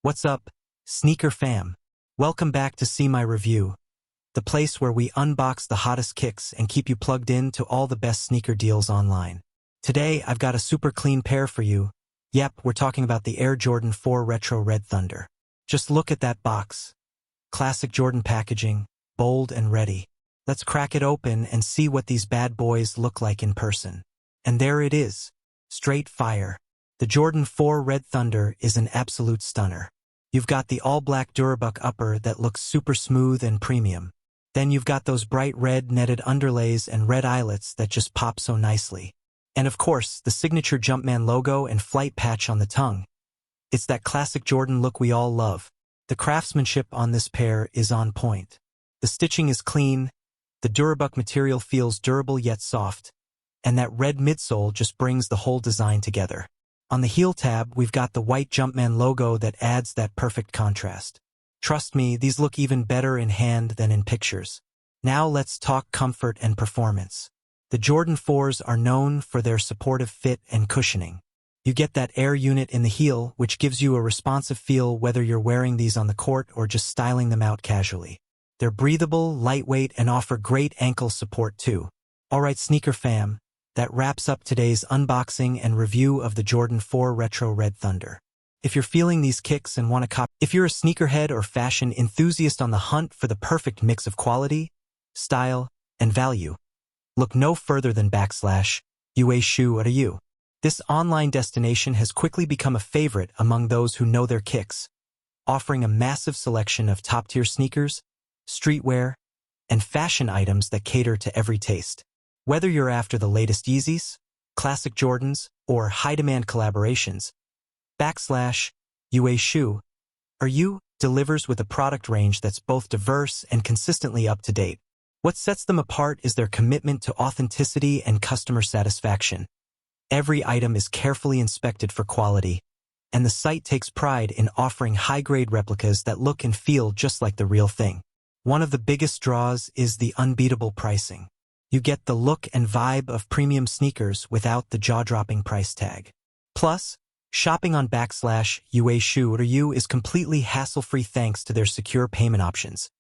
What's up, sneaker fam? Welcome back to See My Review, the place where we unbox the hottest kicks and keep you plugged in to all the best sneaker deals online. Today, I've got a super clean pair for you. Yep, we're talking about the Air Jordan 4 Retro Red Thunder. Just look at that box. Classic Jordan packaging, bold and ready. Let's crack it open and see what these bad boys look like in person. And there it is. Straight fire. The Jordan 4 Red Thunder is an absolute stunner. You've got the all-black Durabuck upper that looks super smooth and premium. Then you've got those bright red netted underlays and red eyelets that just pop so nicely. And of course, the signature Jumpman logo and flight patch on the tongue. It's that classic Jordan look we all love. The craftsmanship on this pair is on point. The stitching is clean, the Durabuck material feels durable yet soft, and that red midsole just brings the whole design together. On the heel tab, we've got the white Jumpman logo that adds that perfect contrast. Trust me, these look even better in hand than in pictures. Now let's talk comfort and performance. The Jordan 4s are known for their supportive fit and cushioning. You get that air unit in the heel, which gives you a responsive feel whether you're wearing these on the court or just styling them out casually. They're breathable, lightweight, and offer great ankle support too. Alright, sneaker fam, that wraps up today's unboxing and review of the Jordan 4 Retro Red Thunder. If you're feeling these kicks and want to copy, if you're a sneakerhead or fashion enthusiast on the hunt for the perfect mix of quality, style, and value, look no further than /UA Shoe or you. This online destination has quickly become a favorite among those who know their kicks, offering a massive selection of top-tier sneakers, streetwear, and fashion items that cater to every taste. Whether you're after the latest Yeezys, classic Jordans, or high-demand collaborations, /UA Shoe or you delivers with a product range that's both diverse and consistently up-to-date. What sets them apart is their commitment to authenticity and customer satisfaction. Every item is carefully inspected for quality, and the site takes pride in offering high-grade replicas that look and feel just like the real thing. One of the biggest draws is the unbeatable pricing. You get the look and vibe of premium sneakers without the jaw-dropping price tag. Plus, shopping on /UA Shoe or you is completely hassle-free thanks to their secure payment options.